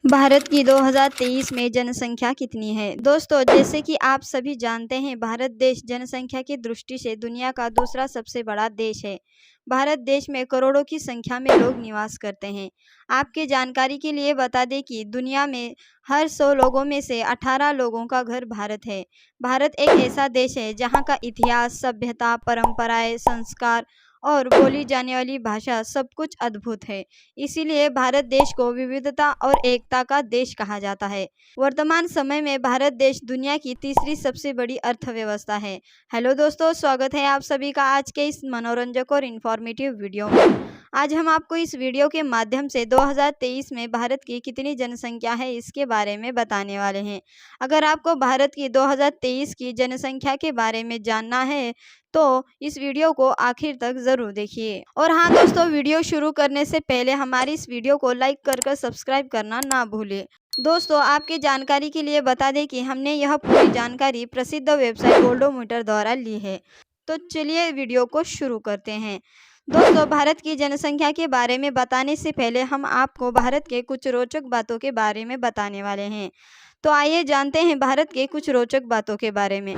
भारत की 2023 में जनसंख्या कितनी है? दोस्तों, जैसे कि आप सभी जानते हैं, भारत देश जनसंख्या की दृष्टि से दुनिया का दूसरा सबसे बड़ा देश है। भारत देश में करोड़ों की संख्या में लोग निवास करते हैं। आपके जानकारी के लिए बता दें कि दुनिया में हर 100 लोगों में से 18 लोगों का घर भारत है। भारत एक ऐसा देश है जहाँ का इतिहास, सभ्यता, परंपराएं, संस्कार और बोली जाने वाली भाषा सब कुछ अद्भुत है। इसीलिए भारत देश को विविधता और एकता का देश कहा जाता है। वर्तमान समय में भारत देश दुनिया की तीसरी सबसे बड़ी अर्थव्यवस्था है। हेलो दोस्तों, स्वागत है आप सभी का आज के इस मनोरंजक और इन्फॉर्मेटिव वीडियो में। आज हम आपको इस वीडियो के माध्यम से 2023 में भारत की कितनी जनसंख्या है इसके बारे में बताने वाले हैं। अगर आपको भारत की 2023 की जनसंख्या के बारे में जानना है तो इस वीडियो को आखिर तक ज़रूर देखिए। और हाँ दोस्तों, वीडियो शुरू करने से पहले हमारी इस वीडियो को लाइक कर सब्सक्राइब करना ना भूलें। दोस्तों, आपके जानकारी के लिए बता दें कि हमने यह पूरी जानकारी प्रसिद्ध वेबसाइट वर्ल्डोमीटर द्वारा ली है। तो चलिए वीडियो को शुरू करते हैं। दोस्तों, भारत की जनसंख्या के बारे में बताने से पहले हम आपको भारत के कुछ रोचक बातों के बारे में बताने वाले हैं। तो आइए जानते हैं भारत के कुछ रोचक बातों के बारे में।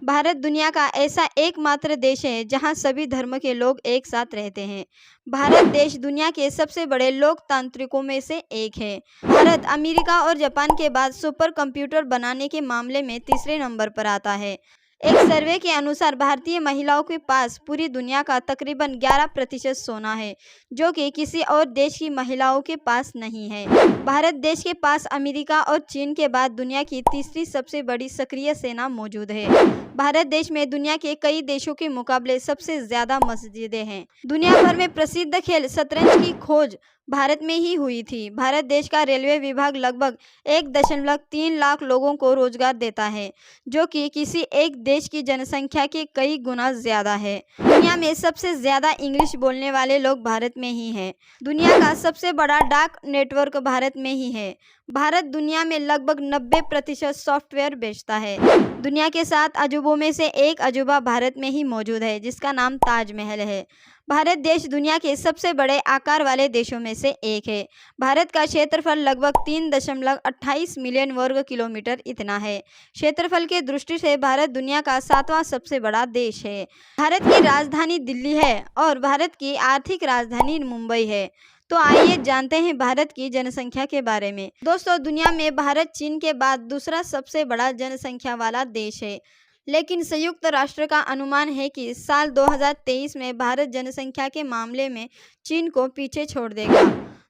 भारत दुनिया का ऐसा एकमात्र देश है जहां सभी धर्म के लोग एक साथ रहते हैं। भारत देश दुनिया के सबसे बड़े लोकतांत्रिकों में से एक है। भारत अमेरिका और जापान के बाद सुपर कंप्यूटर बनाने के मामले में तीसरे नंबर पर आता है। एक सर्वे के अनुसार भारतीय महिलाओं के पास पूरी दुनिया का तकरीबन 11% सोना है, जो कि किसी और देश की महिलाओं के पास नहीं है। भारत देश के पास अमेरिका और चीन के बाद दुनिया की तीसरी सबसे बड़ी सक्रिय सेना मौजूद है। भारत देश में दुनिया के कई देशों के मुकाबले सबसे ज्यादा मस्जिदें हैं। दुनिया भर में प्रसिद्ध खेल शतरंज की खोज भारत में ही हुई थी। भारत देश का रेलवे विभाग लगभग 1.3 लाख लोगों को रोजगार देता है, जो कि किसी एक देश की जनसंख्या के कई गुना ज्यादा है। दुनिया में सबसे ज्यादा इंग्लिश बोलने वाले लोग भारत में ही हैं। दुनिया का सबसे बड़ा डाक नेटवर्क भारत में ही है। भारत दुनिया में लगभग 90% सॉफ्टवेयर बेचता है। दुनिया के 7 अजूबों में से एक अजूबा भारत में ही मौजूद है, जिसका नाम ताजमहल है। भारत देश दुनिया के सबसे बड़े आकार वाले देशों में से एक है। भारत का क्षेत्रफल लगभग 3.28 मिलियन वर्ग किलोमीटर इतना है। क्षेत्रफल के दृष्टि से भारत दुनिया का 7वां सबसे बड़ा देश है। भारत की राजधानी दिल्ली है और भारत की आर्थिक राजधानी मुंबई है। तो आइए जानते हैं भारत की जनसंख्या के बारे में। दोस्तों, दुनिया में भारत चीन के बाद दूसरा सबसे बड़ा जनसंख्या वाला देश है, लेकिन संयुक्त राष्ट्र का अनुमान है कि साल 2023 में भारत जनसंख्या के मामले में चीन को पीछे छोड़ देगा।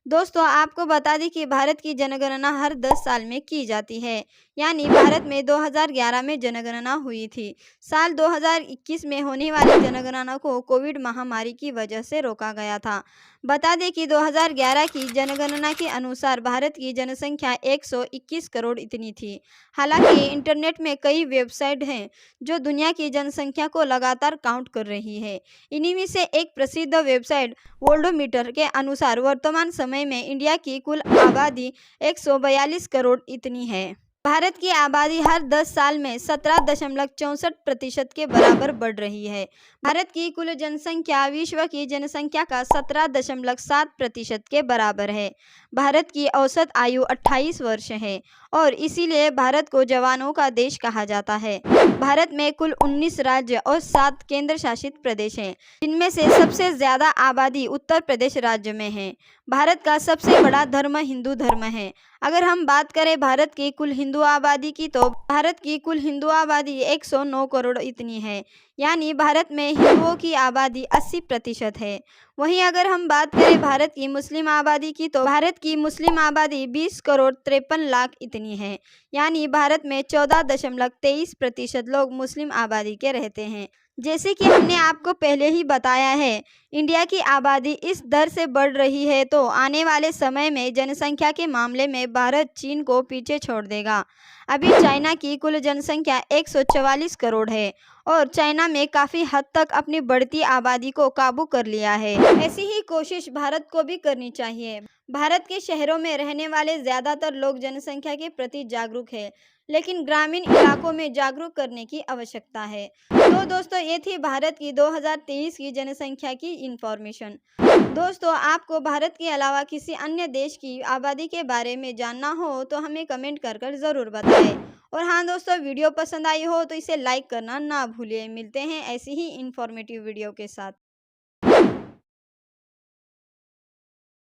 दोस्तों, आपको बता दें कि भारत की जनगणना हर 10 साल में की जाती है, यानी भारत में 2011 में जनगणना हुई थी। साल 2021 में होने वाली जनगणना को कोविड महामारी की वजह से रोका गया था। बता दें कि 2011 की जनगणना के अनुसार भारत की जनसंख्या 121 करोड़ इतनी थी। हालांकि इंटरनेट में कई वेबसाइट हैं जो दुनिया की जनसंख्या को लगातार काउंट कर रही है। इन्हीं में से एक प्रसिद्ध वेबसाइट वर्ल्डोमीटर के अनुसार वर्तमान समय में इंडिया की कुल आबादी 142 करोड़ इतनी है। भारत की आबादी हर 10 साल में 17.64% के बराबर बढ़ रही है। भारत की कुल जनसंख्या विश्व की जनसंख्या का 17.7% के बराबर है। भारत की औसत आयु 28 वर्ष है और इसीलिए भारत को जवानों का देश कहा जाता है। भारत में कुल 19 राज्य और 7 केंद्र शासित प्रदेश हैं, जिनमें से सबसे ज्यादा आबादी उत्तर प्रदेश राज्य में है। भारत का सबसे बड़ा धर्म हिंदू धर्म है। अगर हम बात करें भारत की कुल हिंदू आबादी की, तो भारत की कुल हिंदू आबादी 109 करोड़ इतनी है, यानी भारत में हिंदुओं की आबादी 80% है। वहीं अगर हम बात करें भारत की मुस्लिम आबादी की, तो भारत की मुस्लिम आबादी 20 करोड़ 53 लाख इतनी है, यानी भारत में 14.23% लोग मुस्लिम आबादी के रहते हैं। जैसे कि हमने आपको पहले ही बताया है, इंडिया की आबादी इस दर से बढ़ रही है तो आने वाले समय में जनसंख्या के मामले में भारत चीन को पीछे छोड़ देगा। अभी चाइना की कुल जनसंख्या 144 करोड़ है और चाइना में काफ़ी हद तक अपनी बढ़ती आबादी को काबू कर लिया है। ऐसी ही कोशिश भारत को भी करनी चाहिए। भारत के शहरों में रहने वाले ज़्यादातर लोग जनसंख्या के प्रति जागरूक हैं, लेकिन ग्रामीण इलाकों में जागरूक करने की आवश्यकता है। तो दोस्तों, ये थी भारत की 2023 की जनसंख्या की इन्फॉर्मेशन। दोस्तों, आपको भारत के अलावा किसी अन्य देश की आबादी के बारे में जानना हो तो हमें कमेंट कर ज़रूर बताएं। और हाँ दोस्तों, वीडियो पसंद आई हो तो इसे लाइक करना ना भूलिए। मिलते हैं ऐसी ही इन्फॉर्मेटिव वीडियो के साथ।